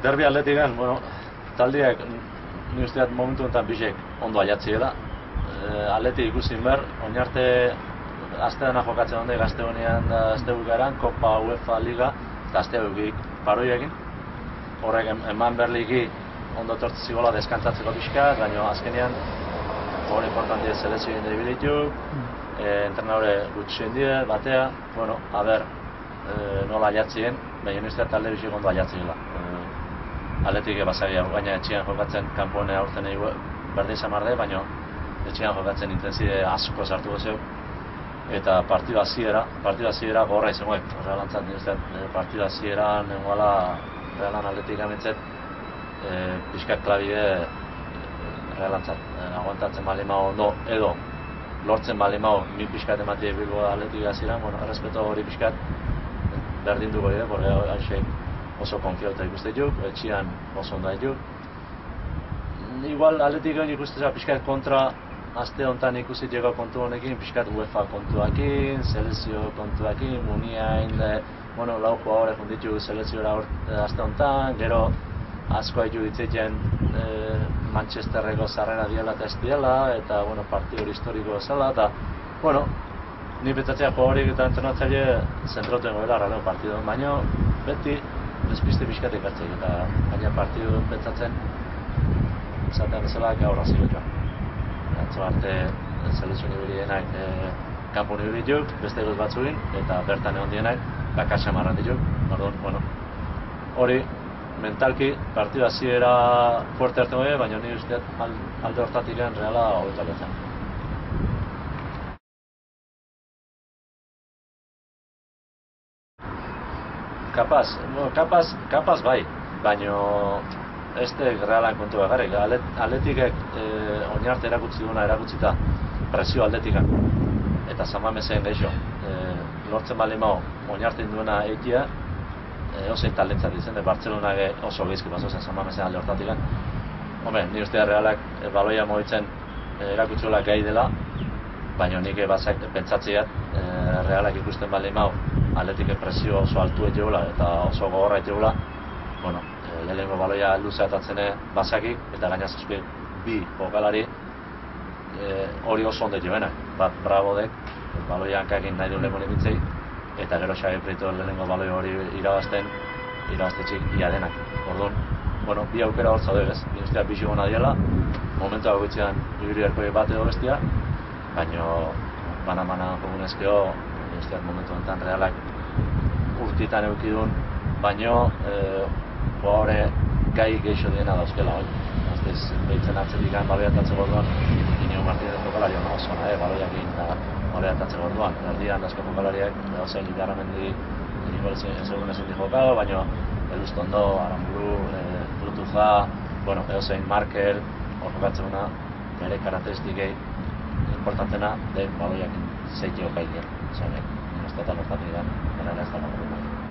Derbi Atletikan, bueno, taldeak ni usteat momentu honetan bisek ondo aiatziela. Atleti ikusin behar, oinarte asteana jokatzen onde, gazte honean da azte bukaeran, Kopa, UEFA, Liga, eta azte bukik paroiekin. Horrek eman berliki ondo tortzi zigola deskantzatzeko pixka, baina azkenean hori importantia selezioen debilitu, entrenadore gutxien die, batea, bueno, a ber, nola aiatzien, baina niztea talde bisik ondo aiatziela. Atletik basagia, baina etxean jokatzen kanpone aurten egu berdin zamarde, baina etxean jokatzen intenside asko sartu gozeu. Eta partidu hasiera gorra izangoek. Realantzat niztea partidu hasiera nengoala Realan Atletik amintzet pixkak klabide realantzat. Aguantatzen balimao ondo edo lortzen balimao min pixkat ematie Bilbo Atletik hasieran, bueno, errespeto hori pixkat berdin dugu ere, porque haixek oso konfiauta ikuste juk, etxian oso ondo juk. Igual Atletik egin ikusteza pixkat kontra aste honetan ikusi jego kontu honekin, pixkat UEFA kontuakin, selezio kontuakin, Muniain, bueno, lau jugadore junditu selezioa aste honetan, gero asko haitu ditzeiten Manchesterreko sarrera diela eta ez diela, eta bueno, partidu historiko zela, eta bueno, ni pentsatzea jugadorik eta entrenatzaile zentrauten goela Realen partidu, baina beti despiste pixkat ekartzek, eta baina partidu pentsatzen esaten bezala gaur hasiko joan. Atzo arte selezio nibirienak kanpo nibiri juk, beste guz batzuin, eta bertan egon dienak, bakasa marran dituk, orduan, bueno, hori mentalki partidu hasiera fuerte hartu goe, baina ni usteat alde hortatik Reala hobeto zen. Kapaz bai, baina ez Realan kontu bakarrik. Atletikek oinarte erakutsita presio Atletikan eta Samamesen geixo lortzen balimao oinartzen duena eitia osein talentzat izen, Bartzelona oso geizki paso zen Samamesen alde hortatikan. Hombre, ni uste Realak baloia mogitzen erakutsuela gai dela, baina nik bazak pentsatziat Realak ikusten balimao Atletik presio oso altu egula eta oso gogorra egula, bueno, lehenengo baloia luzea atatzene basakik eta gaina zazpi bi jokalari hori oso ondo jovenak. Bat Brabodek baloia hankakin nahi du lehenik bintzei, eta gero Xabi Prieto lehenengo baloi hori irabaztetxik ia denak. Orduan, bueno, bi aukera hor zaude ez, ni usteak bixi gona diela, momentu hau gutxean ibiri erkoi bat edo bestia, baina bana jogunezkeo, usteak momentu honetan Realak urtitan eukidun, baina jugadore gai geixo diena dauzkela hori. Aztez, behitzen atzetik baloia atatzeko orduan, Iñigo Martínez jokalari hona oso nahi, baloiakin eta baloia atatzeko orduan. Erdian asko jokalariak, ozein Igarramendi igual segun ezin di jokado, baina Elustondo, Aramburu, Brutuza, bueno, ozein Markel, hor jokatzen una, bere karakteristikei importantena den baloiakin zeitio gainen. Zanek, ustetan hortatik den, gara ez da